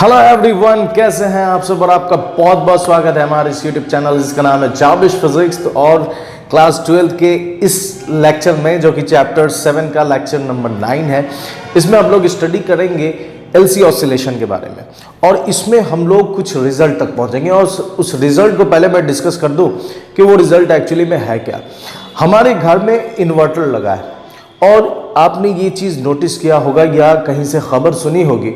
Hello everyone, कैसे हैं आप सब। और आपका बहुत बहुत स्वागत है हमारे इस यूट्यूब चैनल जिसका नाम है जाविश फिजिक्स। और क्लास 12 के इस लेक्चर में जो कि चैप्टर 7 का लेक्चर नंबर 9 है, इसमें हम लोग स्टडी करेंगे एलसी ऑसिलेशन के बारे में। और इसमें हम लोग कुछ रिजल्ट तक पहुंचेंगे। और उस रिजल्ट को पहले मैं डिस्कस कर दूं कि वो रिजल्ट एक्चुअली में है क्या। हमारे घर में इन्वर्टर लगा है और आपने ये चीज़ नोटिस किया होगा या कहीं से खबर सुनी होगी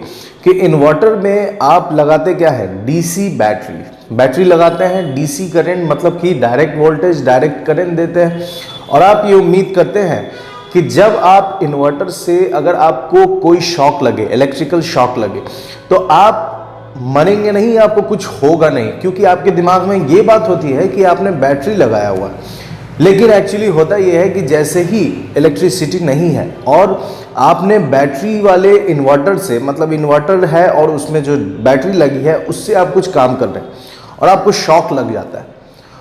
कि इन्वर्टर में आप लगाते क्या है, डीसी बैटरी लगाते हैं। डीसी करंट मतलब कि डायरेक्ट वोल्टेज, डायरेक्ट करंट देते हैं। और आप ये उम्मीद करते हैं कि जब आप इन्वर्टर से अगर आपको कोई शॉक लगे, इलेक्ट्रिकल शॉक लगे, तो आप मरेंगे नहीं, आपको कुछ होगा नहीं, क्योंकि आपके दिमाग में ये बात होती है कि आपने बैटरी लगाया हुआ है। लेकिन एक्चुअली होता यह है कि जैसे ही इलेक्ट्रिसिटी नहीं है और आपने बैटरी वाले इन्वर्टर से, मतलब इन्वर्टर है और उसमें जो बैटरी लगी है उससे आप कुछ काम कर रहे हैं और आपको शॉक लग जाता है।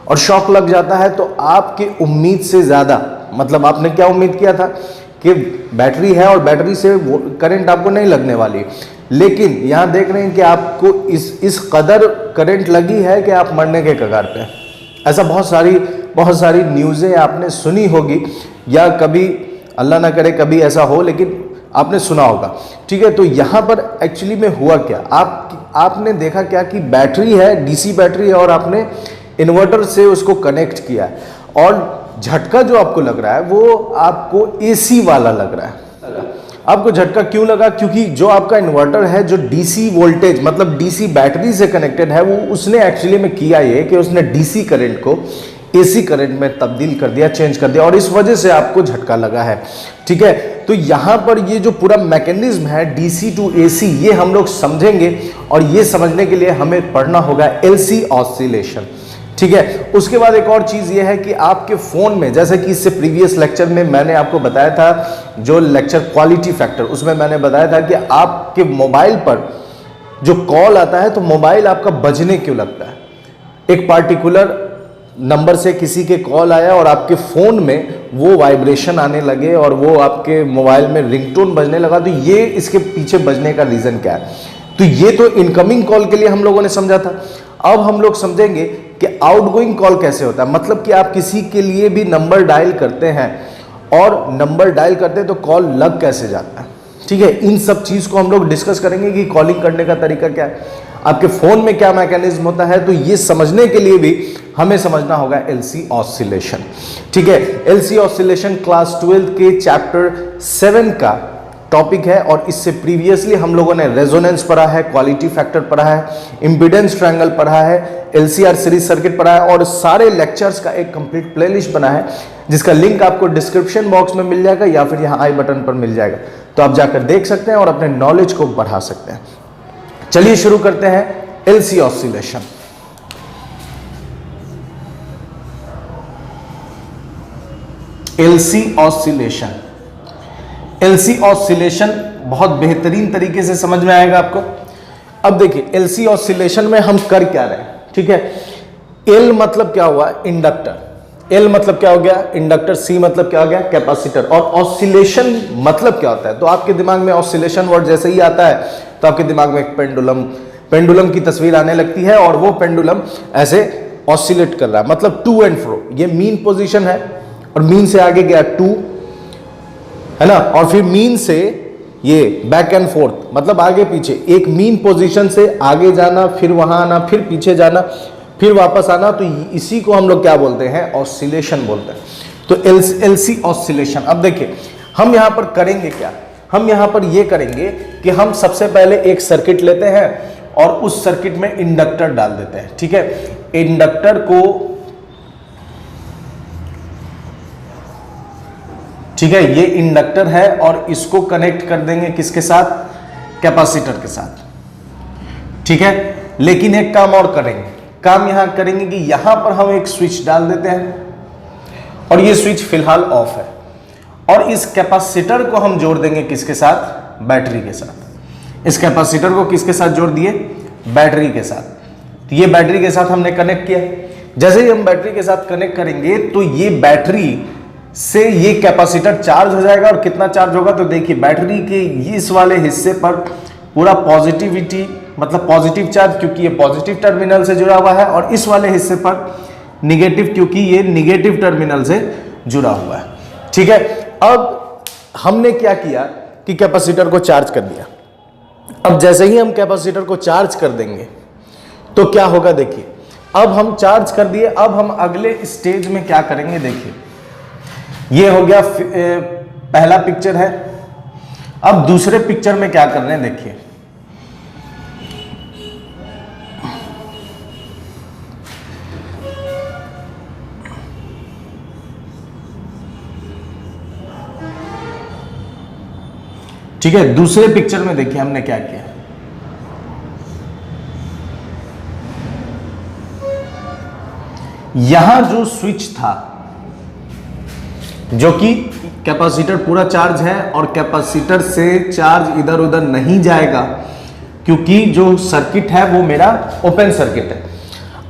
और शॉक लग जाता है तो आपकी उम्मीद से ज़्यादा, मतलब आपने क्या उम्मीद किया था कि बैटरी है और बैटरी से करंट आपको नहीं लगने वाली है, लेकिन यहाँ देख रहे हैं कि आपको इस कदर करंट लगी है कि आप मरने के कगार पे हैं। ऐसा बहुत सारी न्यूज़ें आपने सुनी होगी या कभी, अल्लाह ना करे कभी ऐसा हो, लेकिन आपने सुना होगा। ठीक है, तो यहाँ पर एक्चुअली में हुआ क्या, आपने देखा क्या कि बैटरी है, डीसी बैटरी है और आपने इन्वर्टर से उसको कनेक्ट किया है और झटका जो आपको लग रहा है वो आपको एसी वाला लग रहा है। आपको झटका क्यों लगा? क्योंकि जो आपका इन्वर्टर है, जो डीसी वोल्टेज मतलब डीसी बैटरी से कनेक्टेड है, वो उसने एक्चुअली में किया ये कि उसने डीसी करंट को एसी करंट में तब्दील कर दिया, चेंज कर दिया, और इस वजह से आपको झटका लगा है। ठीक है, तो यहाँ पर ये जो पूरा मैकेनिज्म है डीसी टू एसी, ये हम लोग समझेंगे। और ये समझने के लिए हमें पढ़ना होगा एलसी ऑसिलेशन। ठीक है, उसके बाद एक और चीज़ ये है कि आपके फ़ोन में, जैसे कि इससे प्रीवियस लेक्चर में मैंने आपको बताया था, जो लेक्चर क्वालिटी फैक्टर, उसमें मैंने बताया था कि आपके मोबाइल पर जो कॉल आता है तो मोबाइल आपका बजने क्यों लगता है। एक पार्टिकुलर नंबर से किसी के कॉल आया और आपके फ़ोन में वो वाइब्रेशन आने लगे और वो आपके मोबाइल में रिंगटोन बजने लगा, तो ये इसके पीछे बजने का रीज़न क्या है। तो ये तो इनकमिंग कॉल के लिए हम लोगों ने समझा था। अब हम लोग समझेंगे कि आउटगोइंग कॉल कैसे होता है। मतलब कि आप किसी के लिए भी नंबर डायल करते हैं और नंबर डायल करते हैं तो कॉल लग कैसे जाता है। ठीक है, इन सब चीज़ को हम लोग डिस्कस करेंगे कि कॉलिंग करने का तरीका क्या है, आपके फ़ोन में क्या मैकेनिज्म होता है। तो ये समझने के लिए भी हमें समझना होगा एलसी ऑसिलेशन। ठीक है, एलसी ऑसिलेशन क्लास 12 के चैप्टर 7 का टॉपिक है। और इससे प्रीवियसली हम लोगों ने रेजोनेंस पढ़ा है, क्वालिटी फैक्टर पढ़ा है, इम्पीडेंस ट्रायंगल पढ़ा है, एलसीआर सीरीज सर्किट पढ़ा है, और सारे लेक्चर्स का एक कंप्लीट प्लेलिस्ट बना है जिसका लिंक आपको डिस्क्रिप्शन बॉक्स में मिल जाएगा या फिर यहाँ आई बटन पर मिल जाएगा। तो आप जाकर देख सकते हैं और अपने नॉलेज को बढ़ा सकते हैं। चलिए शुरू करते हैं LC oscillation. LC oscillation, LC oscillation बहुत बेहतरीन तरीके से समझ में आएगा आपको। अब देखिए एलसी ऑसिलेशन में हम कर क्या रहे हैं। ठीक है, एल मतलब क्या हुआ, इंडक्टर। एल मतलब क्या हो गया, इंडक्टर। सी मतलब क्या हो गया, कैपेसिटर। और ऑसिलेशन मतलब क्या होता है, तो आपके दिमाग में ऑसिलेशन वर्ड जैसे ही आता है तो आपके दिमाग में एक पेंडुलम की तस्वीर आने लगती है और वो पेंडुलम ऐसे ऑसिलेट कर रहा है, मतलब टू एंड फ्रो। ये मीन पोजीशन है और मीन से आगे गया टू, है ना, और फिर मीन से ये बैक एंड फोर्थ, मतलब आगे पीछे, एक मीन पोजीशन से आगे जाना, फिर वहां आना, फिर पीछे जाना, फिर वापस आना। तो इसी को हम लोग क्या बोलते हैं, ऑसिलेशन बोलते हैं। तो एलसी ऑसिलेशन। अब देखिए हम यहां पर करेंगे क्या, हम यहां पर ये करेंगे कि हम सबसे पहले एक सर्किट लेते हैं और उस सर्किट में इंडक्टर डाल देते हैं। ठीक है, इंडक्टर को, ठीक है, ये इंडक्टर है और इसको कनेक्ट कर देंगे किसके साथ, कैपेसिटर के साथ। ठीक है, लेकिन एक काम और करेंगे, काम यहां करेंगे कि यहां पर हम एक स्विच डाल देते हैं और ये स्विच फिलहाल ऑफ है, और इस कैपेसिटर को हम जोड़ देंगे किसके साथ, बैटरी के साथ। इस कैपेसिटर को किसके साथ जोड़ दिए, बैटरी के साथ। तो ये बैटरी के साथ हमने कनेक्ट किया। जैसे ही हम बैटरी के साथ कनेक्ट करेंगे तो ये बैटरी से ये कैपेसिटर चार्ज हो जाएगा। और कितना चार्ज होगा, तो देखिए बैटरी के इस वाले हिस्से पर पूरा पॉजिटिविटी मतलब पॉजिटिव चार्ज क्योंकि ये पॉजिटिव टर्मिनल से जुड़ा हुआ है, और इस वाले हिस्से पर निगेटिव क्योंकि ये निगेटिव टर्मिनल से जुड़ा हुआ है। ठीक है, अब हमने क्या किया कि कैपेसिटर को चार्ज कर दिया। अब जैसे ही हम कैपेसिटर को चार्ज कर देंगे तो क्या होगा, देखिए अब हम चार्ज कर दिए, अब हम अगले स्टेज में क्या करेंगे, देखिए ये हो गया पहला पिक्चर है। अब दूसरे पिक्चर में क्या करना है, देखिए ठीक है, दूसरे पिक्चर में देखिए हमने क्या किया, यहां जो स्विच था, जो कि कैपेसिटर पूरा चार्ज है और कैपेसिटर से चार्ज इधर उधर नहीं जाएगा क्योंकि जो सर्किट है वो मेरा ओपन सर्किट है।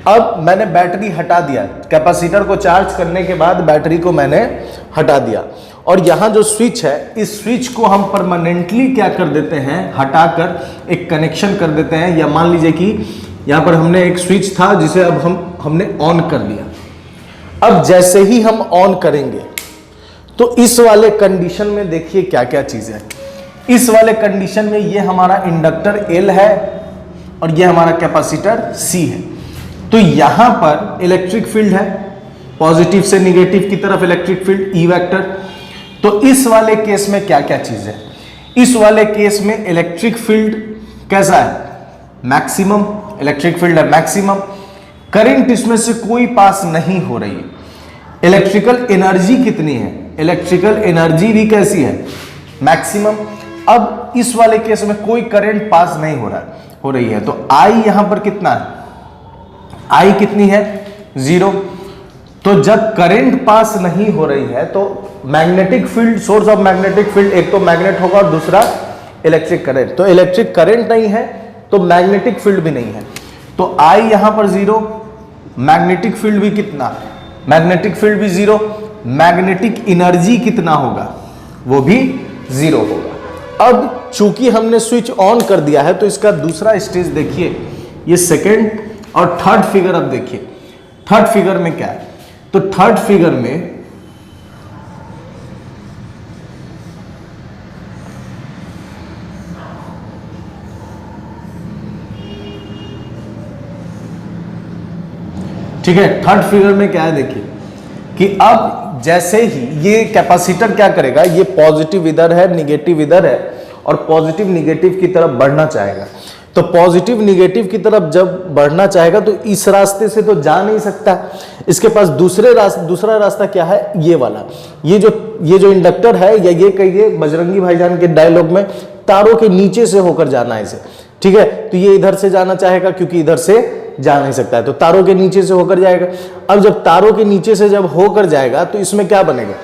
अब मैंने बैटरी हटा दिया, कैपेसिटर को चार्ज करने के बाद बैटरी को मैंने हटा दिया, और यहां जो स्विच है, इस स्विच को हम परमानेंटली क्या कर देते हैं, हटाकर एक कनेक्शन कर देते हैं। या मान लीजिए कि यहां पर हमने एक स्विच था जिसे अब हमने ऑन कर दिया। अब जैसे ही हम ऑन करेंगे तो इस वाले कंडीशन में देखिए क्या क्या चीज है। इस वाले कंडीशन में ये हमारा इंडक्टर L है और ये हमारा कैपेसिटर C है। तो यहां पर इलेक्ट्रिक फील्ड है, पॉजिटिव से निगेटिव की तरफ इलेक्ट्रिक फील्ड E वेक्टर। तो इस वाले केस में क्या क्या चीज है, इस वाले केस में इलेक्ट्रिक फील्ड कैसा है, मैक्सिमम इलेक्ट्रिक फील्ड है, मैक्सिमम करंट इसमें से कोई पास नहीं हो रही है। इलेक्ट्रिकल एनर्जी कितनी है, इलेक्ट्रिकल एनर्जी भी कैसी है, मैक्सिमम। अब इस वाले केस में कोई करंट पास नहीं हो रही है, तो आई यहां पर कितना है, आई कितनी है, 0। तो जब करंट पास नहीं हो रही है तो magnetic field, source of magnetic field, एक तो मैग्नेट होगा और दूसरा इलेक्ट्रिक करंट। तो इलेक्ट्रिक करंट नहीं है तो मैग्नेटिक फील्ड भी नहीं है, तो आई यहां पर 0, मैग्नेटिक फील्ड भी कितना, मैग्नेटिक फील्ड भी 0, मैग्नेटिक एनर्जी कितना होगा, वो भी 0 होगा। अब चूंकि हमने स्विच ऑन कर दिया है तो इसका दूसरा स्टेज देखिए, ये सेकेंड और थर्ड फिगर। अब देखिए थर्ड फिगर में क्या है, तो थर्ड फिगर में ठीक है, थर्ड फिगर में क्या है, देखिए कि अब जैसे ही ये कैपेसिटर क्या करेगा, ये पॉजिटिव इधर है, निगेटिव इधर है, और पॉजिटिव निगेटिव की तरफ बढ़ना चाहेगा। तो पॉजिटिव निगेटिव की तरफ जब बढ़ना चाहेगा तो इस रास्ते से तो जा नहीं सकता, इसके पास दूसरा रास्ता क्या है, ये वाला। ये जो इंडक्टर है, या ये कहिए बजरंगी भाईजान के डायलॉग में, तारों के नीचे से होकर जाना है इसे। ठीक है, तो ये इधर से जाना चाहेगा क्योंकि इधर से जा नहीं सकता है, तो तारों के नीचे से होकर जाएगा। अब जब तारों के नीचे से जब होकर जाएगा तो इसमें क्या बनेगा,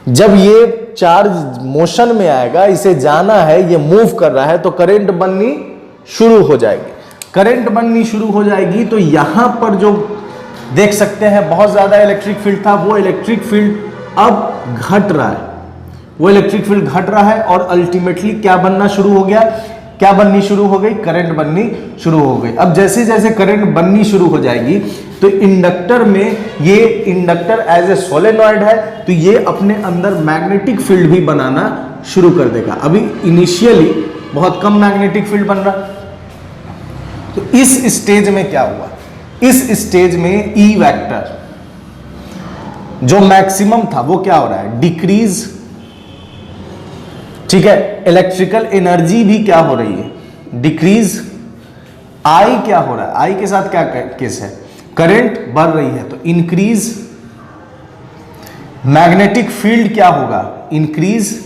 जब ये चार्ज मोशन में आएगा, इसे जाना है, ये मूव कर रहा है, तो करंट बननी शुरू हो जाएगी। करंट बननी शुरू हो जाएगी तो यहां पर जो देख सकते हैं बहुत ज्यादा इलेक्ट्रिक फील्ड था, वो इलेक्ट्रिक फील्ड अब घट रहा है, वो इलेक्ट्रिक फील्ड घट रहा है, और अल्टीमेटली क्या बनना शुरू हो गया, क्या बननी शुरू हो गई, करंट बननी शुरू हो गई। अब जैसे जैसे करंट बननी शुरू हो जाएगी तो इंडक्टर में, ये इंडक्टर एज ए सोलेनॉइड है, तो ये अपने अंदर मैग्नेटिक फील्ड भी बनाना शुरू कर देगा। अभी इनिशियली बहुत कम मैग्नेटिक फील्ड बन रहा। तो इस स्टेज में क्या हुआ, इस स्टेज में ई वेक्टर जो मैक्सिमम था वो क्या हो रहा है, डिक्रीज। ठीक है, इलेक्ट्रिकल एनर्जी भी क्या हो रही है, डिक्रीज। आई क्या हो रहा है, आई के साथ क्या केस है, करंट बढ़ रही है तो इंक्रीज। मैग्नेटिक फील्ड क्या होगा, इंक्रीज,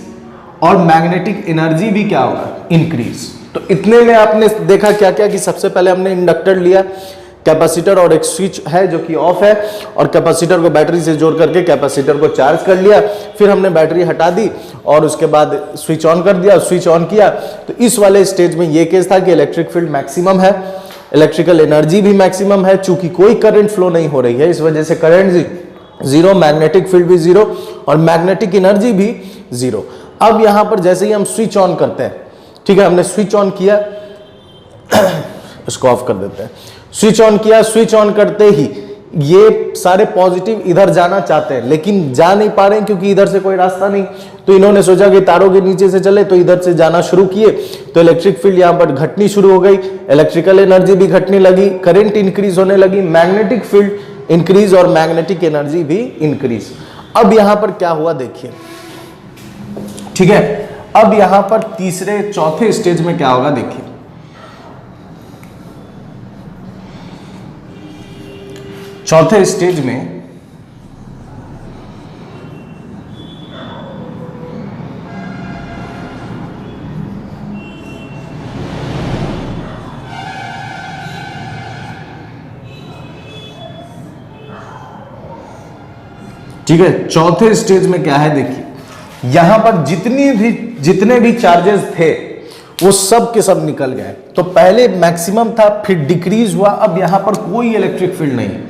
और मैग्नेटिक एनर्जी भी क्या होगा, इंक्रीज। तो इतने में आपने देखा क्या क्या कि सबसे पहले हमने इंडक्टर लिया, कैपेसिटर और एक स्विच है जो कि ऑफ है, और कैपेसिटर को बैटरी से जोड़ करके कैपेसिटर को चार्ज कर लिया। फिर हमने बैटरी हटा दी और उसके बाद स्विच ऑन कर दिया, स्विच ऑन किया। तो इस वाले स्टेज में ये केस था कि इलेक्ट्रिक फील्ड मैक्सिमम है, इलेक्ट्रिकल एनर्जी भी मैक्सिमम है, चूंकि कोई करंट फ्लो नहीं हो रही है इस वजह से करंट 0, मैग्नेटिक फील्ड भी 0 और मैग्नेटिक एनर्जी भी 0। अब यहां पर जैसे ही हम स्विच ऑन करते हैं, ठीक है, हमने स्विच ऑन किया इसको ऑफ कर देते हैं। स्विच ऑन किया, स्विच ऑन करते ही ये सारे पॉजिटिव इधर जाना चाहते हैं लेकिन जा नहीं पा रहे हैं क्योंकि इधर से कोई रास्ता नहीं। तो इन्होंने सोचा कि तारों के नीचे से चले, तो इधर से जाना शुरू किए, तो इलेक्ट्रिक फील्ड यहां पर घटनी शुरू हो गई, इलेक्ट्रिकल एनर्जी भी घटने लगी, करंट इंक्रीज होने लगी, मैग्नेटिक फील्ड इंक्रीज और मैग्नेटिक एनर्जी भी इंक्रीज। अब यहां पर क्या हुआ देखिए, ठीक है। अब यहां पर तीसरे चौथे स्टेज में क्या होगा देखिए, चौथे स्टेज में ठीक है, चौथे स्टेज में क्या है देखिए, यहां पर जितने भी चार्जेस थे वो सब के सब निकल गए। तो पहले मैक्सिमम था, फिर डिक्रीज हुआ, अब यहां पर कोई इलेक्ट्रिक फील्ड नहीं है,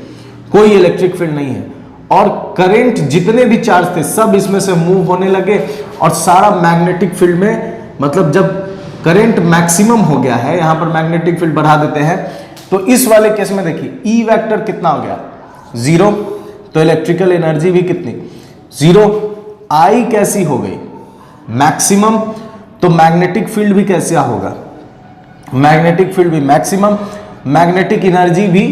कोई इलेक्ट्रिक फील्ड नहीं है, और करंट जितने भी चार्ज थे सब इसमें से मूव होने लगे और सारा मैग्नेटिक फील्ड में, मतलब जब करंट मैक्सिमम हो गया है, यहां पर मैग्नेटिक फील्ड बढ़ा देते हैं, तो इस वाले केस में देखिए ई वेक्टर कितना हो गया, 0, तो इलेक्ट्रिकल एनर्जी भी कितनी, 0। आई कैसी हो गई, मैक्सिमम, तो मैग्नेटिक फील्ड भी कैसा होगा, मैग्नेटिक फील्ड भी मैक्सिमम, मैग्नेटिक एनर्जी भी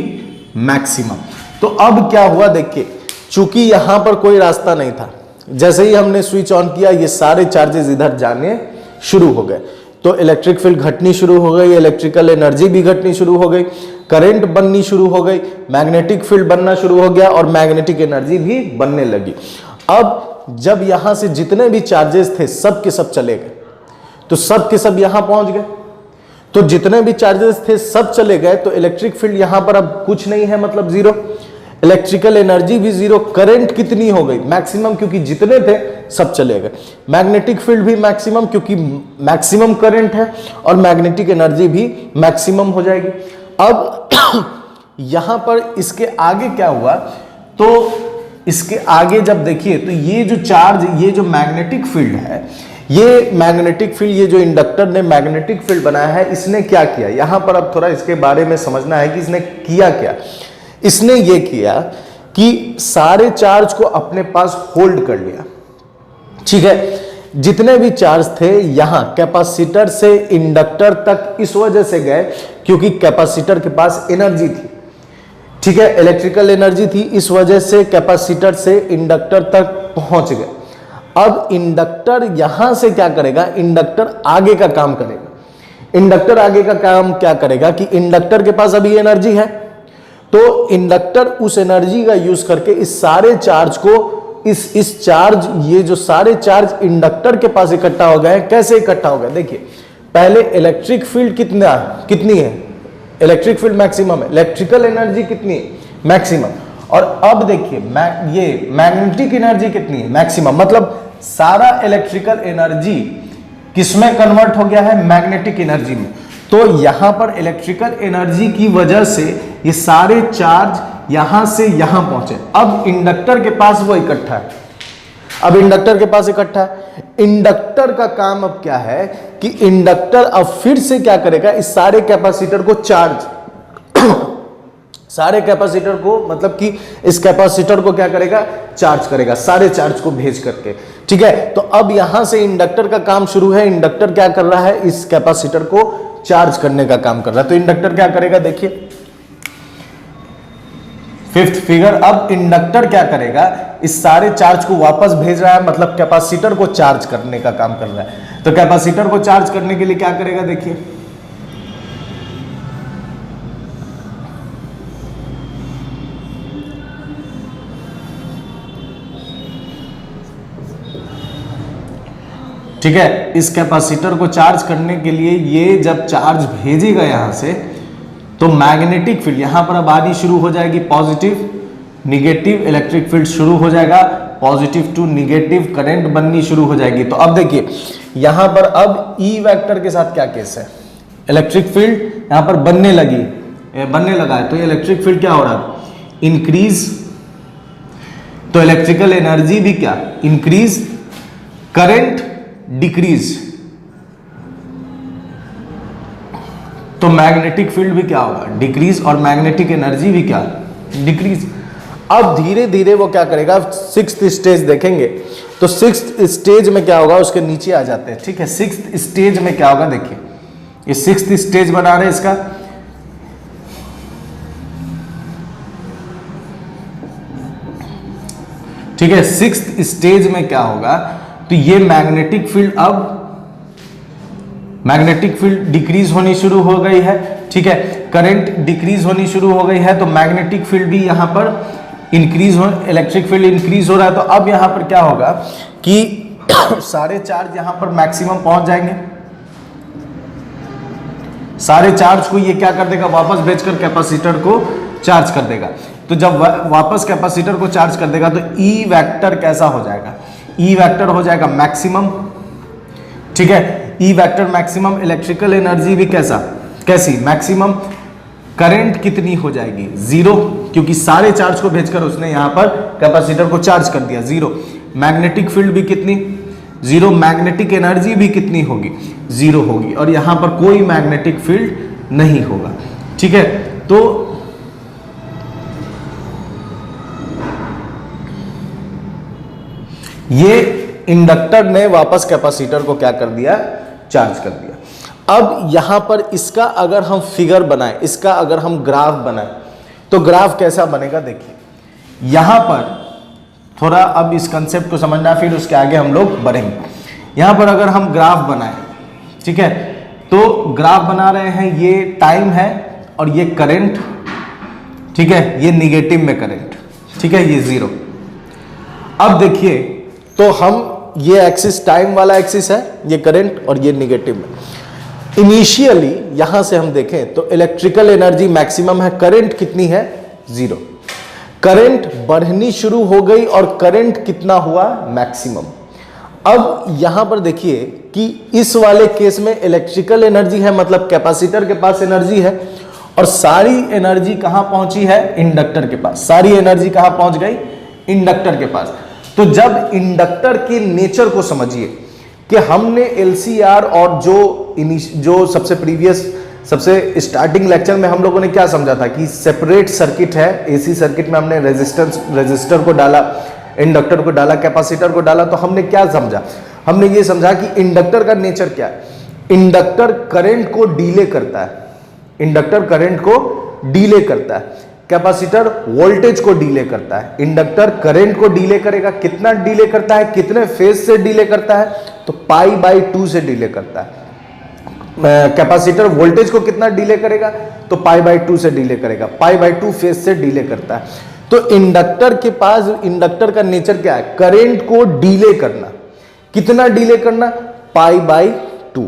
मैक्सिमम। तो अब क्या हुआ देखिए, चूंकि यहां पर कोई रास्ता नहीं था, जैसे ही हमने स्विच ऑन किया ये सारे चार्जेस इधर जाने शुरू हो गए, तो इलेक्ट्रिक फील्ड घटनी शुरू हो गई, इलेक्ट्रिकल एनर्जी भी घटनी शुरू हो गई, करंट बननी शुरू हो गई, मैग्नेटिक फील्ड बनना शुरू हो गया और मैग्नेटिक एनर्जी भी बनने लगी। अब जब यहां से जितने भी चार्जेस थे सब के सब चले गए, तो सब के सब यहां पहुंच गए, तो जितने भी चार्जेस थे सब चले गए, तो इलेक्ट्रिक फील्ड यहां पर अब कुछ नहीं है, मतलब 0, इलेक्ट्रिकल एनर्जी भी 0, करंट कितनी हो गई, मैक्सिमम, क्योंकि जितने थे सब चले गए, मैग्नेटिक फील्ड भी मैक्सिमम क्योंकि मैक्सिमम करंट है, और मैग्नेटिक एनर्जी भी मैक्सिमम हो जाएगी। अब यहां पर इसके आगे क्या हुआ, तो इसके आगे जब देखिए, तो ये जो चार्ज, ये जो मैग्नेटिक फील्ड है, ये मैग्नेटिक फील्ड, ये जो इंडक्टर ने मैग्नेटिक फील्ड बनाया है, इसने क्या किया, यहां पर अब थोड़ा इसके बारे में समझना है कि इसने किया क्या। इसने ये किया कि सारे चार्ज को अपने पास होल्ड कर लिया, ठीक है। जितने भी चार्ज थे यहां कैपेसिटर से इंडक्टर तक इस वजह से गए क्योंकि कैपेसिटर के पास एनर्जी थी, ठीक है, इलेक्ट्रिकल एनर्जी थी, इस वजह से कैपेसिटर से इंडक्टर तक पहुंच गए। अब इंडक्टर यहां से क्या करेगा, इंडक्टर आगे का काम करेगा। इंडक्टर आगे का काम क्या करेगा कि इंडक्टर के पास अभी एनर्जी है, तो इंडक्टर उस एनर्जी का यूज करके इस सारे चार्ज को, इस चार्ज, ये जो सारे चार्ज इंडक्टर के पास इकट्ठा हो गए, कैसे इकट्ठा हो गए देखिए, पहले इलेक्ट्रिक फील्ड कितनी है, इलेक्ट्रिक फील्ड मैक्सिमम है, इलेक्ट्रिकल एनर्जी कितनी है, मैक्सिमम, और अब देखिए ये मैग्नेटिक एनर्जी कितनी है, मैक्सिमम, मतलब सारा इलेक्ट्रिकल एनर्जी किसमें कन्वर्ट हो गया है, मैग्नेटिक एनर्जी में। तो यहां पर इलेक्ट्रिकल एनर्जी की वजह से ये सारे चार्ज यहां से यहां पहुंचे। अब इंडक्टर के पास वो इकट्ठा है, अब इंडक्टर के पास इकट्ठा है। इंडक्टर का काम अब क्या है कि इंडक्टर अब फिर से क्या करेगा, इस सारे कैपेसिटर को चार्ज सारे कैपेसिटर को, मतलब कि इस कैपेसिटर को क्या करेगा, चार्ज करेगा, सारे चार्ज को भेज करके, ठीक है। तो अब यहां से इंडक्टर का काम शुरू है, इंडक्टर क्या कर रहा है, इस कैपेसिटर को चार्ज करने का काम कर रहा है। तो इंडक्टर क्या करेगा देखिए, 5th फिगर, अब इंडक्टर क्या करेगा, इस सारे चार्ज को वापस भेज रहा है, मतलब कैपेसिटर को चार्ज करने का काम कर रहा है। तो कैपेसिटर को चार्ज करने के लिए क्या करेगा देखिए, ठीक है, इस कैपेसिटर को चार्ज करने के लिए ये जब चार्ज भेजेगा यहां से, तो मैग्नेटिक फील्ड यहां पर अब आनी शुरू हो जाएगी, पॉजिटिव निगेटिव इलेक्ट्रिक फील्ड शुरू हो जाएगा, पॉजिटिव टू निगेटिव करंट बननी शुरू हो जाएगी। तो अब देखिए यहां पर अब ई वेक्टर के साथ क्या केस है, इलेक्ट्रिक फील्ड यहां पर बनने लगा है, तो इलेक्ट्रिक फील्ड क्या हो रहा है, इंक्रीज, तो इलेक्ट्रिकल एनर्जी भी क्या, इंक्रीज, करंट डिक्रीज, तो मैग्नेटिक फील्ड भी क्या होगा, डिक्रीज, और मैग्नेटिक एनर्जी भी क्या, डिक्रीज। अब धीरे धीरे वो क्या करेगा, सिक्स्थ स्टेज देखेंगे तो सिक्स्थ स्टेज में क्या होगा, उसके नीचे आ जाते हैं, ठीक है। सिक्स्थ स्टेज में क्या होगा, देखिए ये सिक्स्थ स्टेज बना रहे इसका, ठीक है। सिक्स्थ स्टेज में क्या होगा, तो ये मैग्नेटिक फील्ड, अब मैग्नेटिक फील्ड डिक्रीज होनी शुरू हो गई है, ठीक है। करंट डिक्रीज होनी शुरू हो गई है, तो मैग्नेटिक फील्ड भी यहां पर इंक्रीज हो, इलेक्ट्रिक फील्ड इंक्रीज हो रहा है। तो अब यहां पर क्या होगा कि सारे चार्ज यहां पर मैक्सिमम पहुंच जाएंगे, सारे चार्ज को ये क्या कर देगा, वापस भेजकर कैपेसिटर को चार्ज कर देगा। तो जब वापस कैपेसिटर को चार्ज कर देगा तो ई वेक्टर कैसा हो जाएगा, ई वेक्टर हो जाएगा मैक्सिमम, ठीक है। E vector maximum, electrical energy भी कैसी मैक्सिमम, करंट कितनी हो जाएगी, जीरो, क्योंकि सारे चार्ज को भेजकर उसने यहां पर कैपेसिटर को चार्ज कर दिया, जीरो। मैग्नेटिक फील्ड भी कितनी, जीरो। मैग्नेटिक एनर्जी भी कितनी होगी, जीरो होगी, और यहां पर कोई मैग्नेटिक फील्ड नहीं होगा, ठीक है। तो ये इंडक्टर ने वापस कैपेसिटर को क्या कर दिया, चार्ज कर दिया। अब यहां पर इसका अगर हम फिगर बनाएं, इसका अगर हम ग्राफ बनाएं, तो ग्राफ कैसा बनेगा, देखिए यहां पर थोड़ा अब इस कंसेप्ट को समझना, फिर उसके आगे हम लोग बढ़ेंगे। यहां पर अगर हम ग्राफ बनाएं, ठीक है, तो ग्राफ बना रहे हैं, ये टाइम है और ये करंट, ठीक है, ये निगेटिव में करंट, ठीक है, ये जीरो। अब देखिए तो हम, ये एक्सिस टाइम वाला एक्सिस है, ये करंट, और ये निगेटिव में। इनिशियली यहां से हम देखें तो इलेक्ट्रिकल एनर्जी मैक्सिमम है, करंट कितनी है, जीरो। करंट बढ़नी शुरू हो गई और करंट कितना हुआ, मैक्सिमम। अब यहां पर देखिए कि इस वाले केस में इलेक्ट्रिकल एनर्जी है, मतलब कैपेसिटर के पास एनर्जी है, और सारी एनर्जी कहां पहुंची है, इंडक्टर के पास। सारी एनर्जी कहां पहुंच गई, इंडक्टर के पास। तो जब इंडक्टर के नेचर को समझिए कि हमने एलसीआर और जो सबसे प्रीवियस, सबसे स्टार्टिंग लेक्चर में हम लोगों ने क्या समझा था कि सेपरेट सर्किट है, एसी सर्किट में हमने रेजिस्टर को डाला, इंडक्टर को डाला, कैपेसिटर को डाला। तो हमने क्या समझा, हमने ये समझा कि इंडक्टर का नेचर क्या है, इंडक्टर करंट को डीले करता है, इंडक्टर करंट को डीले करता है, कैपेसिटर वोल्टेज को डीले करता है। इंडक्टर करंट को डीले करेगा, कितना डीले करता है, कितने फेज से डीले करता है, तो π/2 से डीले करता है। कैपेसिटर वोल्टेज को कितना डीले करेगा, तो π/2 से डीले करेगा, π/2 फेज से डीले करता है। तो इंडक्टर के पास, इंडक्टर का नेचर क्या है, करंट को डीले करना। कितना डीले करना, π/2,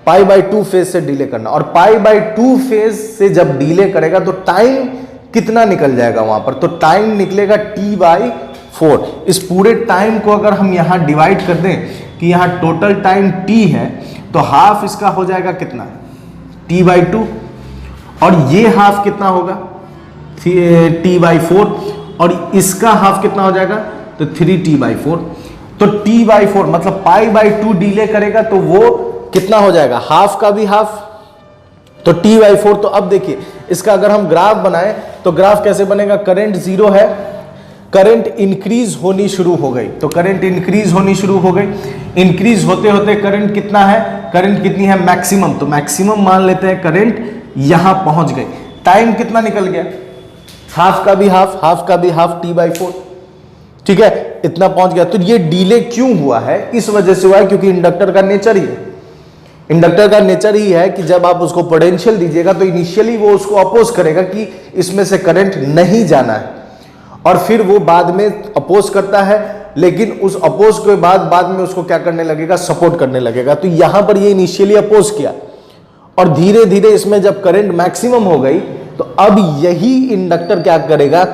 π/2 फेज से डीले करना। और π/2 फेज से जब डीले करेगा तो टाइम कितना निकल जाएगा वहां पर, तो टाइम निकलेगा T/4। इस पूरे टाइम को अगर हम यहां डिवाइड कर दें कि यहां टोटल टाइम T है, तो हाफ इसका हो जाएगा कितना, T/2, और ये हाफ कितना होगा, T/4, और इसका हाफ कितना हो जाएगा, तो 3T/4। तो T/4 मतलब π/2 डीले करेगा, तो वो कितना हो जाएगा, हाफ का भी हाफ, तो T/4। तो अब देखिए इसका अगर हम ग्राफ बनाएं तो ग्राफ कैसे बनेगा, करंट जीरो है, करंट इंक्रीज होनी शुरू हो गई, तो करंट इंक्रीज होनी शुरू हो गई, इंक्रीज होते होते करंट कितना है, करंट कितनी है, मैक्सिमम, तो मैक्सिमम मान लेते हैं, करंट यहां पहुंच गई। टाइम कितना निकल गया, हाफ का भी हाफ, हाफ का भी हाफ, T/4, ठीक है, इतना पहुंच गया। तो ये डिले क्यों हुआ है, इस वजह से हुआ है क्योंकि इंडक्टर का नेचर ही है, इंडक्टर का नेचर ही है कि जब आप उसको पोटेंशियल दीजिएगा तो इनिशियली वो उसको अपोज करेगा कि इसमें से करंट नहीं जाना है, और फिर वो बाद में अपोज करता है, लेकिन उस अपोज के बाद में उसको क्या करने लगेगा, सपोर्ट करने लगेगा। तो यहां पर ये इनिशियली अपोज किया, और धीरे धीरे इसमें जब करंट मैक्सिमम हो गई तो अब यही इंडक्टर क्या करेगा,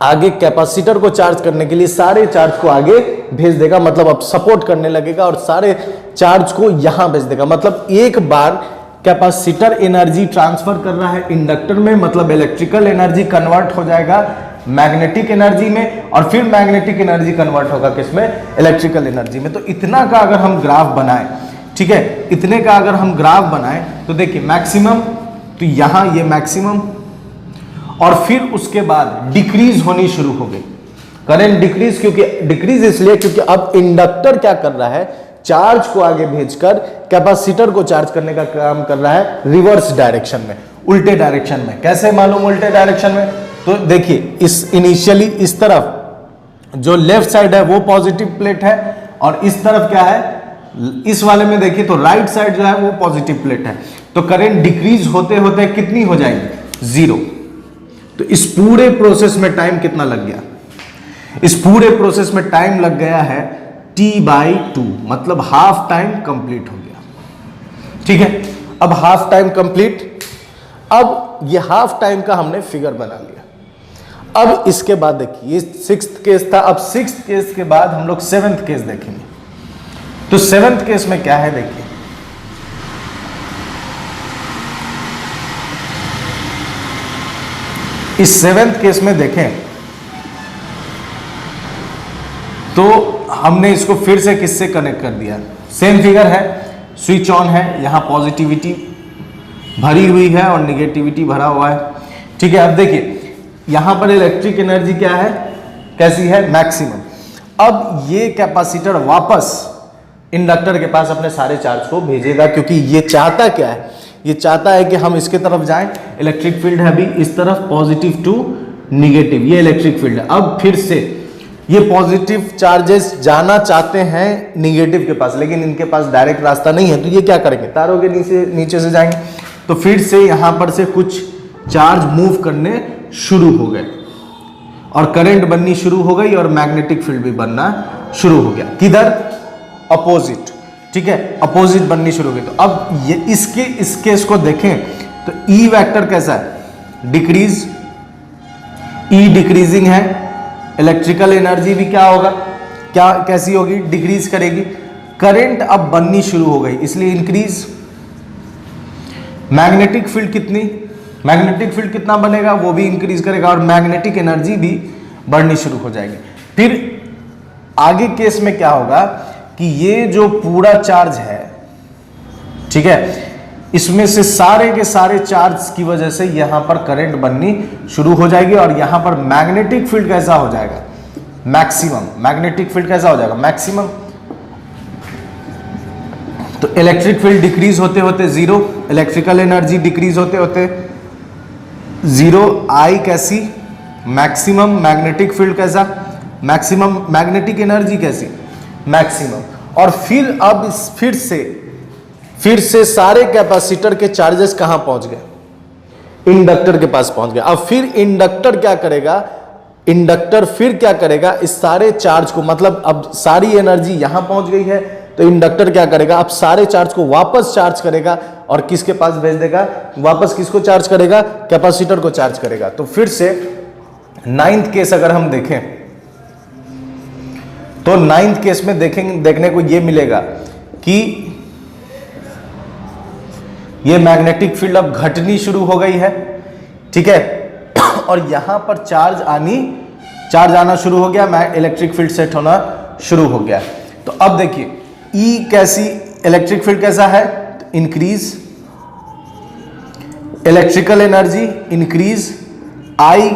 आगे कैपेसिटर को चार्ज करने के लिए सारे चार्ज को आगे भेज देगा, मतलब अब सपोर्ट करने लगेगा और सारे चार्ज को यहां भेज देगा। मतलब एक बार कैपेसिटर एनर्जी ट्रांसफर कर रहा है इंडक्टर में, मतलब इलेक्ट्रिकल एनर्जी कन्वर्ट हो जाएगा मैग्नेटिक एनर्जी में, और फिर मैग्नेटिक एनर्जी कन्वर्ट होगा किसमें, इलेक्ट्रिकल एनर्जी में। तो इतना का अगर हम ग्राफ बनाएं ठीक है, इतने का अगर हम ग्राफ बनाएं तो देखिए मैक्सिमम, तो यहां ये मैक्सिमम और फिर उसके बाद डिक्रीज होनी शुरू हो गई करंट डिक्रीज, क्योंकि डिक्रीज इसलिए क्योंकि अब इंडक्टर क्या कर रहा है, चार्ज को आगे भेजकर कैपेसिटर को चार्ज करने का काम कर रहा है रिवर्स डायरेक्शन में, उल्टे डायरेक्शन में। कैसे मालूम उल्टे डायरेक्शन में, तो देखिए इस इनिशियली इस तरफ जो लेफ्ट साइड है वो पॉजिटिव प्लेट है और इस तरफ क्या है, इस वाले में देखिए तो राइट साइड जो है वो पॉजिटिव प्लेट है। तो करंट डिक्रीज होते होते कितनी हो जाएगी, 0। तो इस पूरे प्रोसेस में टाइम कितना लग गया, इस पूरे प्रोसेस में टाइम लग गया है T/2, मतलब हाफ टाइम कंप्लीट हो गया। ठीक है, अब हाफ टाइम कंप्लीट, अब ये हाफ टाइम का हमने फिगर बना लिया। अब इसके बाद देखिए ये 6th केस था, अब 6th केस के बाद हम लोग 7th केस देखेंगे। तो 7th केस में क्या है देखिए, इस 7th केस में देखें तो हमने इसको फिर से किससे कनेक्ट कर दिया, सेम फिगर है, स्विच ऑन है, यहां पॉजिटिविटी भरी हुई है और निगेटिविटी भरा हुआ है। ठीक है, अब देखिए यहां पर इलेक्ट्रिक एनर्जी क्या है, कैसी है, मैक्सिमम। अब ये कैपेसिटर वापस इंडक्टर के पास अपने सारे चार्ज को भेजेगा, क्योंकि ये चाहता क्या है, ये चाहता है कि हम इसके तरफ जाएं, इलेक्ट्रिक फील्ड है अभी इस तरफ पॉजिटिव टू निगेटिव, ये इलेक्ट्रिक फील्ड है। अब फिर से ये पॉजिटिव चार्जेस जाना चाहते हैं निगेटिव के पास, लेकिन इनके पास डायरेक्ट रास्ता नहीं है, तो ये क्या करेंगे, तारों के नीचे से जाएंगे। तो फिर से यहां पर से कुछ चार्ज मूव करने शुरू हो गए और करंट बननी शुरू हो गई और मैग्नेटिक फील्ड भी बनना शुरू हो गया। किधर, अपोजिट। ठीक है, अपोजिट बननी शुरू हो गई। तो अब ये इस केस को देखें तो ई वेक्टर कैसा है, डिक्रीज, ई डिक्रीजिंग है, इलेक्ट्रिकल एनर्जी भी क्या होगा, क्या कैसी होगी, डिक्रीज करेगी। करंट अब बननी शुरू हो गई इसलिए इंक्रीज। मैग्नेटिक फील्ड कितनी, मैग्नेटिक फील्ड कितना बनेगा वो भी इंक्रीज करेगा और मैग्नेटिक एनर्जी भी बढ़नी शुरू हो जाएगी। फिर आगे केस में क्या होगा कि ये जो पूरा चार्ज है, ठीक है, इसमें से सारे के सारे चार्ज की वजह से यहां पर करंट बननी शुरू हो जाएगी और यहां पर मैग्नेटिक फील्ड कैसा हो जाएगा, मैक्सिमम। मैग्नेटिक फील्ड कैसा हो जाएगा, मैक्सिमम। तो इलेक्ट्रिक फील्ड डिक्रीज होते होते 0, इलेक्ट्रिकल एनर्जी डिक्रीज होते होते 0, आई कैसी, मैक्सिमम। मैग्नेटिक फील्ड कैसा, मैक्सिमम। मैग्नेटिक एनर्जी कैसी, मैक्सिमम। और फिर अब फिर से सारे कैपेसिटर के चार्जेस कहां पहुंच गए, इंडक्टर के पास पहुंच गए। अब फिर इंडक्टर क्या करेगा, इंडक्टर फिर क्या करेगा, इस सारे चार्ज को, मतलब अब सारी एनर्जी यहां पहुंच गई है तो इंडक्टर क्या करेगा, अब सारे चार्ज को वापस चार्ज करेगा और किसके पास भेज देगा, वापस किसको चार्ज करेगा, कैपेसिटर को चार्ज करेगा। तो फिर से 9th केस अगर हम देखें तो 9th केस में देखने को यह मिलेगा कि ये मैग्नेटिक फील्ड अब घटनी शुरू हो गई है। ठीक है, और यहां पर चार्ज आना शुरू हो गया, इलेक्ट्रिक फील्ड सेट होना शुरू हो गया। तो अब देखिए ई कैसी, इलेक्ट्रिक फील्ड कैसा है, इंक्रीज, इलेक्ट्रिकल एनर्जी इंक्रीज। आई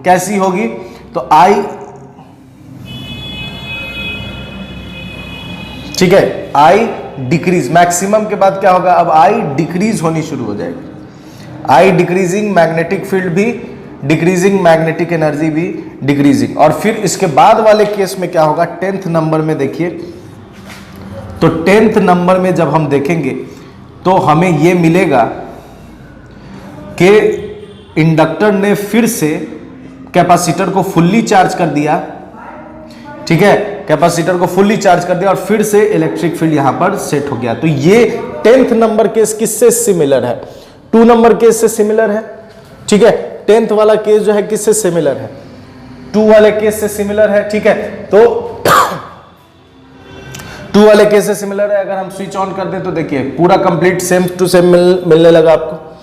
कैसी होगी, तो आई, ठीक है, आई डिक्रीज। मैक्सिमम के बाद क्या होगा, अब आई डिक्रीज होनी शुरू हो जाएगी। आई डिक्रीजिंग, मैग्नेटिक फील्ड भी डिक्रीजिंग, मैग्नेटिक एनर्जी भी डिक्रीजिंग। और फिर इसके बाद वाले केस में क्या होगा, 10th नंबर में देखिए, तो 10th नंबर में जब हम देखेंगे तो हमें यह मिलेगा कि इंडक्टर ने फिर से कैपेसिटर को फुल्ली चार्ज कर दिया। ठीक है, कैपेसिटर को फुल्ली चार्ज कर दिया और फिर से इलेक्ट्रिक फील्ड यहां पर सेट हो गया। तो ये 10th नंबर केस किससे सिमिलर है, 2 नंबर केस से सिमिलर है। ठीक है, 10th वाला केस जो है किससे सिमिलर है, 2 वाले केस से सिमिलर है। ठीक है, तो 2 वाले केस से सिमिलर है। अगर हम स्विच ऑन कर दें तो देखिए पूरा कंप्लीट सेम टू सेम मिलने लगा आपको।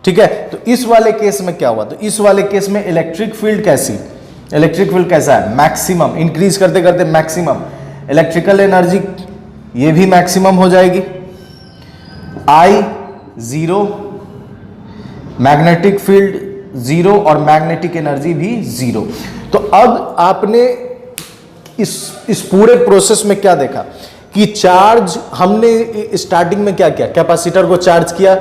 ठीक है, तो इस वाले केस में क्या हुआ, तो इस वाले केस में इलेक्ट्रिक फील्ड कैसी, इलेक्ट्रिक फील्ड कैसा है, मैक्सिमम। इंक्रीज करते करते मैक्सिमम। इलेक्ट्रिकल एनर्जी ये भी मैक्सिमम हो जाएगी। I 0, मैग्नेटिक फील्ड 0 और मैग्नेटिक एनर्जी भी 0। तो अब आपने इस पूरे प्रोसेस में क्या देखा कि चार्ज, हमने स्टार्टिंग में क्या किया, कैपेसिटर को चार्ज किया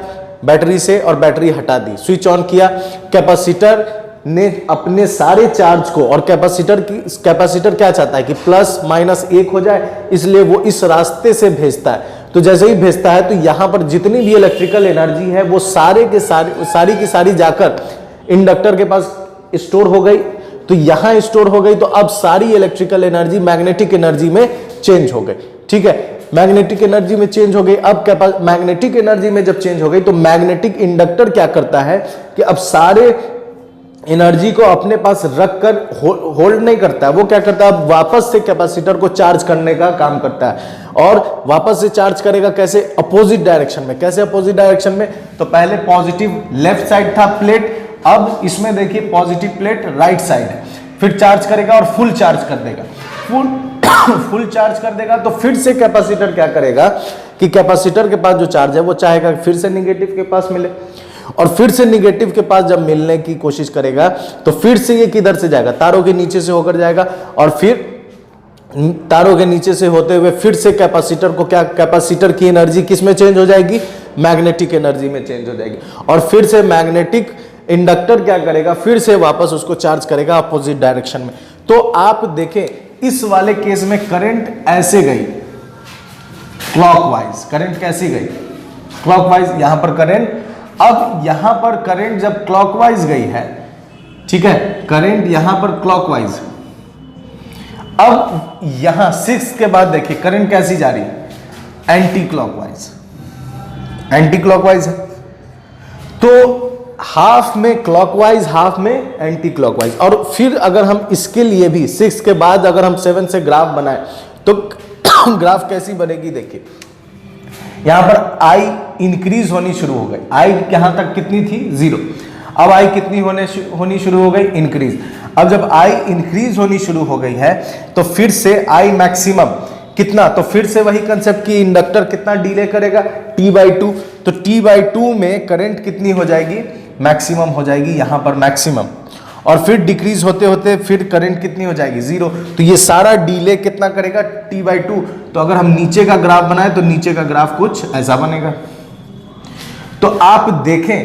बैटरी से और बैटरी हटा दी, स्विच ऑन किया, कैपेसिटर ने अपने सारे चार्ज को, और कैपेसिटर क्या चाहता है कि प्लस माइनस 1 हो जाए, इसलिए वो इस रास्ते से भेजता है। तो जैसे ही भेजता है तो यहां पर जितनी भी इलेक्ट्रिकल एनर्जी है वो सारी की सारी जाकर इंडक्टर के पास स्टोर हो गई। तो यहां स्टोर हो गई, तो अब सारी इलेक्ट्रिकल एनर्जी मैग्नेटिक एनर्जी में चेंज हो गई। ठीक है, मैग्नेटिक एनर्जी में चेंज हो गई। अब मैग्नेटिक एनर्जी में जब चेंज हो गई तो मैग्नेटिक इंडक्टर क्या करता है कि अब सारे एनर्जी को अपने पास रखकर होल्ड नहीं करता है, वो क्या करता है, अब वापस से कैपेसिटर को चार्ज करने का काम करता है। और वापस से चार्ज करेगा कैसे, अपोजिट डायरेक्शन में। कैसे अपोजिट डायरेक्शन में, तो पहले पॉजिटिव लेफ्ट साइड था प्लेट, अब इसमें देखिए पॉजिटिव प्लेट राइट साइड है। फिर चार्ज करेगा और फुल चार्ज कर देगा, फुल चार्ज कर देगा। तो फिर से कैपेसिटर क्या करेगा कि कैपेसिटर के पास जो चार्ज है वो चाहेगा फिर से निगेटिव के पास मिले, और फिर से निगेटिव के पास जब मिलने की कोशिश करेगा तो फिर से ये किधर से जाएगा, तारों के नीचे से होकर जाएगा, और फिर तारों के नीचे से होते हुए फिर से कैपेसिटर को क्या, कैपेसिटर की एनर्जी किस में चेंज हो जाएगी, मैग्नेटिक एनर्जी में चेंज हो जाएगी। और फिर से मैग्नेटिक इंडक्टर क्या करेगा, फिर से वापस उसको चार्ज करेगा अपोजिट डायरेक्शन में। तो आप देखें इस वाले केस में करंट ऐसे गई क्लॉकवाइज, करंट कैसी गई, क्लॉकवाइज। यहां पर करंट, अब यहां पर करंट जब क्लॉकवाइज गई है, ठीक है, करंट यहां पर क्लॉकवाइज। अब यहां 6 के बाद देखिए करंट कैसी जा रही है, एंटी क्लॉकवाइज, एंटी क्लॉकवाइज है। तो हाफ में क्लॉकवाइज, हाफ में एंटी क्लॉकवाइज। और फिर अगर हम इसके लिए भी 6 के बाद अगर हम 7 से ग्राफ बनाए तो ग्राफ कैसी बनेगी, देखिए यहां पर आई इंक्रीज होनी शुरू हो गई, आई यहां तक कितनी थी, 0। अब आई कितनी होनी शुरू हो गई, इंक्रीज। अब जब आई इंक्रीज होनी शुरू हो गई है तो फिर से आई मैक्सिमम कितना, तो फिर से वही कंसेप्ट की इंडक्टर कितना डिले करेगा, T/2। तो T/2 में करंट कितनी हो जाएगी, मैक्सिमम हो जाएगी, यहां पर मैक्सिमम। और फिर डिक्रीज होते होते फिर करंट कितनी हो जाएगी, 0। तो ये सारा डिले कितना करेगा, T/2। तो अगर हम नीचे का ग्राफ बनाए तो नीचे का ग्राफ कुछ ऐसा बनेगा। तो आप देखें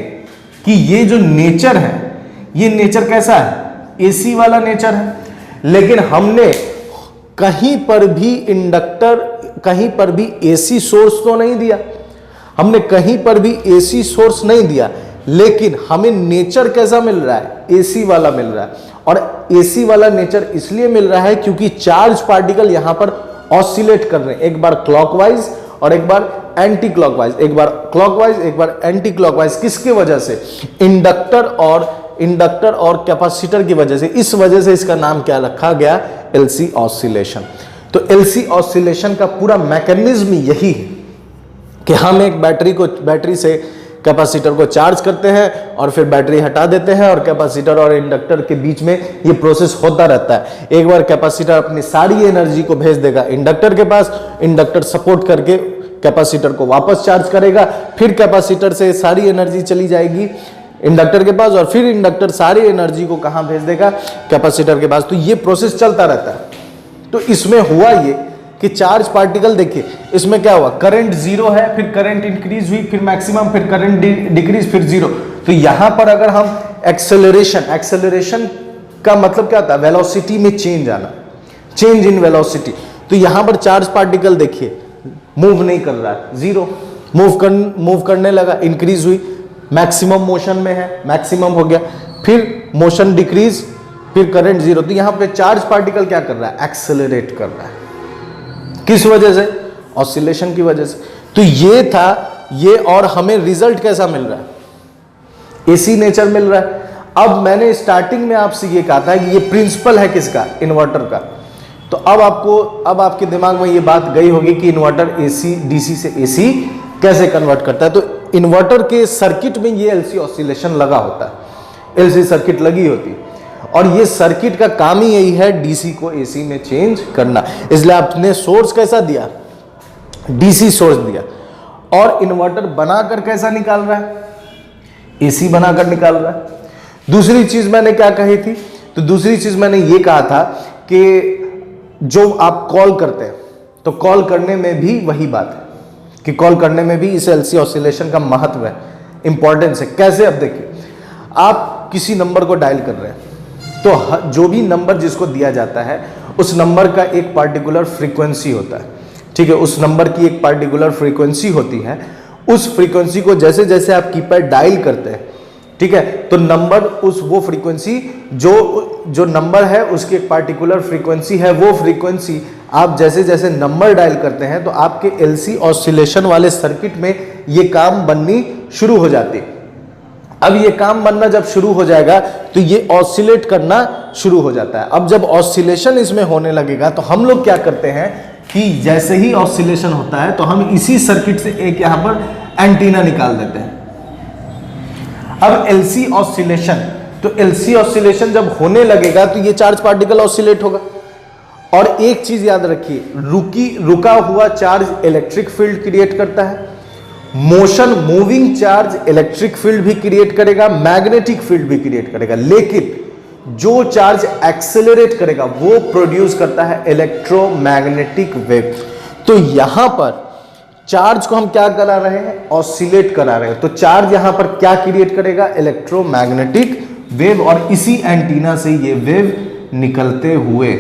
कि ये जो नेचर है, ये नेचर कैसा है, एसी वाला नेचर है। लेकिन हमने कहीं पर भी इंडक्टर, कहीं पर भी एसी सोर्स तो नहीं दिया, हमने कहीं पर भी एसी सोर्स नहीं दिया, लेकिन हमें नेचर कैसा मिल रहा है, एसी वाला मिल रहा है। और एसी वाला नेचर इसलिए मिल रहा है क्योंकि चार्ज पार्टिकल यहां पर ऑसिलेट कर रहे हैं, एक बार क्लॉकवाइज और एक बार एंटी क्लॉकवाइज, एक बार क्लॉकवाइज एक बार एंटी क्लॉकवाइज। किसकी वजह से, इंडक्टर और कैपेसिटर की वजह से। इस वजह से इसका नाम क्या रखा गया, एलसी ऑसिलेशन। तो एलसी ऑसिलेशन का पूरा मैकेनिज्म यही है कि हम एक बैटरी से कैपेसिटर को चार्ज करते हैं और फिर बैटरी हटा देते हैं, और कैपेसिटर और इंडक्टर के बीच में ये प्रोसेस होता रहता है। एक बार कैपेसिटर अपनी सारी एनर्जी को भेज देगा इंडक्टर के पास, इंडक्टर सपोर्ट करके कैपेसिटर को वापस चार्ज करेगा, फिर कैपेसिटर से सारी एनर्जी चली जाएगी इंडक्टर के पास, और फिर इंडक्टर सारी एनर्जी को कहां भेज देगा, कैपेसिटर के पास। तो ये प्रोसेस चलता रहता है। तो इसमें हुआ ये कि चार्ज पार्टिकल, देखिए इसमें क्या हुआ, करंट 0 है, फिर करंट इंक्रीज हुई, फिर मैक्सिमम, फिर करंट डिक्रीज, फिर 0। तो यहां पर अगर हम एक्सेलरेशन का मतलब क्या होता है, वेलोसिटी में चेंज आना, चेंज इन वेलोसिटी। तो यहां पर चार्ज पार्टिकल देखिए मूव नहीं कर रहा है, 0, मूव करने लगा, इंक्रीज हुई, मैक्सिमम मोशन में है, मैक्सिमम हो गया, फिर मोशन डिक्रीज, फिर करंट 0। तो यहां पे चार्ज पार्टिकल क्या कर रहा है, एक्सेलरेट कर रहा है। किस वजह से, ऑसिलेशन की वजह से। तो ये था ये, और हमें रिजल्ट कैसा मिल रहा है, एसी नेचर मिल रहा है। अब मैंने स्टार्टिंग में आपसे ये कहा था कि ये प्रिंसिपल है किसका, इन्वर्टर का। तो अब आपके दिमाग में ये बात गई होगी कि इन्वर्टर एसी, डीसी से एसी कैसे कन्वर्ट करता है। तो इन्वर्टर के सर्किट में ये एलसी ऑसिलेशन लगा होता है, एलसी सर्किट लगी होती है, और ये सर्किट का काम ही यही है, डीसी को एसी में चेंज करना। इसलिए आपने सोर्स कैसा दिया, डीसी सोर्स दिया, और इन्वर्टर बनाकर कैसा निकाल रहा है, एसी बनाकर निकाल रहा है। दूसरी चीज मैंने क्या कही थी, तो दूसरी चीज मैंने ये कहा था कि जो आप कॉल करते हैं तो कॉल करने में भी वही बात है कि कॉल करने में भी इस एलसी ऑसिलेशन का महत्व है, इंपॉर्टेंस है। कैसे, अब देखिए आप किसी नंबर को डायल कर रहे हैं तो जो भी नंबर जिसको दिया जाता है उस नंबर का एक पार्टिकुलर फ्रीक्वेंसी होता है, ठीक है, उस नंबर की एक पार्टिकुलर फ्रीक्वेंसी होती है। उस फ्रीक्वेंसी को जैसे जैसे आप कीपैड डायल करते हैं, ठीक है, तो नंबर उस वो फ्रीक्वेंसी जो नंबर है उसकी एक पार्टिकुलर फ्रीक्वेंसी है, वो फ्रीक्वेंसी आप जैसे जैसे नंबर डायल करते हैं तो आपके एलसी ऑसिलेशन वाले सर्किट में ये काम बननी शुरू हो जाती है। अब ये काम बनना जब शुरू हो जाएगा तो ये ऑसिलेट करना शुरू हो जाता है। अब जब ऑसिलेशन इसमें होने लगेगा तो हम लोग क्या करते हैं कि जैसे ही ऑसिलेशन होता है तो हम इसी सर्किट से एक यहां पर एंटीना निकाल देते हैं। अब एलसी ऑसिलेशन, तो एलसी ऑसिलेशन जब होने लगेगा तो ये चार्ज पार्टिकल ऑसिलेट होगा। और एक चीज याद रखिए, रुका हुआ चार्ज इलेक्ट्रिक फील्ड क्रिएट करता है, motion moving charge electric field भी क्रिएट करेगा, मैग्नेटिक फील्ड भी क्रिएट करेगा, लेकिन जो चार्ज एक्सेलरेट करेगा वो प्रोड्यूस करता है इलेक्ट्रोमैग्नेटिक वेव। तो यहां पर चार्ज को हम क्या करा रहे हैं, ऑसिलेट करा रहे हैं। तो चार्ज यहां पर क्या क्रिएट करेगा, इलेक्ट्रोमैग्नेटिक वेव, और इसी एंटीना से ये वेव निकलते हुए,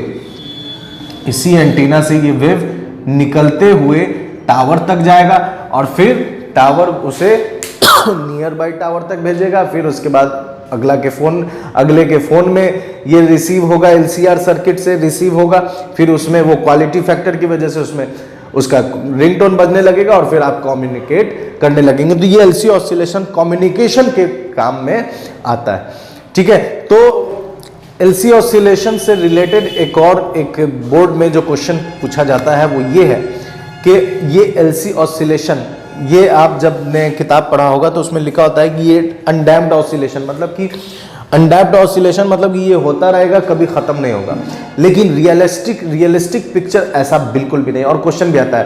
इसी एंटीना से ये वेव निकलते हुए टावर तक जाएगा और फिर टावर उसे नियर बाई टावर तक भेजेगा। फिर उसके बाद अगले के फोन में ये रिसीव होगा, एलसीआर सर्किट से रिसीव होगा, फिर उसमें वो क्वालिटी फैक्टर की वजह से उसमें उसका रिंगटोन बजने लगेगा और फिर आप कम्युनिकेट करने लगेंगे। तो ये एलसी ऑसिलेशन कम्युनिकेशन के काम में आता है, ठीक है। तो एलसी ऑसिलेशन से रिलेटेड एक बोर्ड में जो क्वेश्चन पूछा जाता है वो ये है कि ये एलसी ऑसिलेशन, ये आप जब ने किताब पढ़ा होगा तो उसमें लिखा होता है कि ये अनडैम्प्ड ऑसिलेशन, मतलब कि अनडैम्प्ड ऑसिलेशन मतलब कि ये होता रहेगा, कभी खत्म नहीं होगा। लेकिन रियलिस्टिक पिक्चर ऐसा बिल्कुल भी नहीं। और क्वेश्चन भी आता है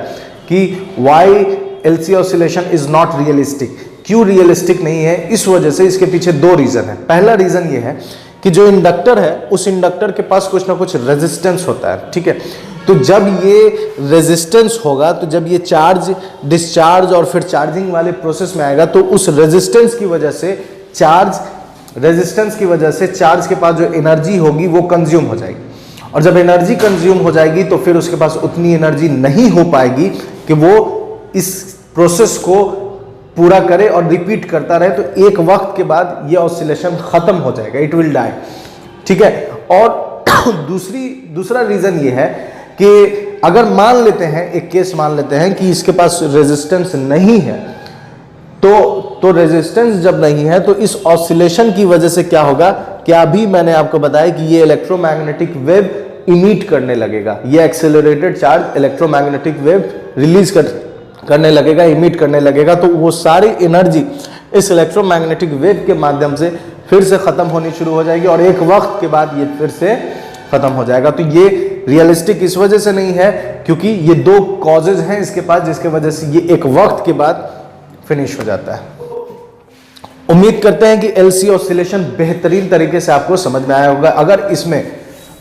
कि why LC oscillation is not realistic, क्यों रियलिस्टिक नहीं है। इस वजह से इसके पीछे दो रीजन है। पहला रीजन ये है कि जो इंडक्टर है उस इंडक्टर के पास कुछ ना कुछ रेजिस्टेंस होता है, ठीक है। तो जब ये रेजिस्टेंस होगा, तो जब ये चार्ज डिस्चार्ज और फिर चार्जिंग वाले प्रोसेस में आएगा तो उस रेजिस्टेंस की वजह से चार्ज के पास जो एनर्जी होगी वो कंज्यूम हो जाएगी। और जब एनर्जी कंज्यूम हो जाएगी तो फिर उसके पास उतनी एनर्जी नहीं हो पाएगी कि वो इस प्रोसेस को पूरा करे और रिपीट करता रहे। तो एक वक्त के बाद ये ऑसिलेशन खत्म हो जाएगा, इट विल डाई, ठीक है। और दूसरा रीजन ये है कि अगर मान लेते हैं, एक केस मान लेते हैं कि इसके पास रेजिस्टेंस नहीं है, तो रेजिस्टेंस जब नहीं है तो इस ऑसिलेशन की वजह से क्या होगा, क्या अभी मैंने आपको बताया कि ये इलेक्ट्रोमैग्नेटिक वेव इमिट करने लगेगा, ये accelerated charge electromagnetic wave release करने लगेगा, इमिट करने लगेगा। तो वो सारी एनर्जी इस इलेक्ट्रोमैग्नेटिक वेव के माध्यम से फिर से खत्म होनी शुरू हो जाएगी और एक वक्त के बाद ये फिर से खत्म हो जाएगा। तो ये रियलिस्टिक इस वजह से नहीं है क्योंकि ये दो कॉजेज हैं इसके पास जिसके वजह से ये एक वक्त के बाद फिनिश हो जाता है। उम्मीद करते हैं कि एलसी ऑसिलेशन बेहतरीन तरीके से आपको समझ में आया होगा। अगर इसमें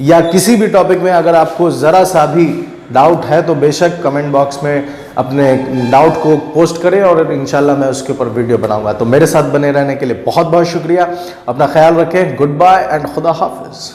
या किसी भी टॉपिक में अगर आपको जरा सा भी डाउट है तो बेशक कमेंट बॉक्स में अपने डाउट को पोस्ट करें और इंशाल्लाह मैं उसके ऊपर वीडियो बनाऊंगा। तो मेरे साथ बने रहने के लिए बहुत बहुत शुक्रिया। अपना ख्याल रखें। गुड बाय एंड खुदा हाफिज।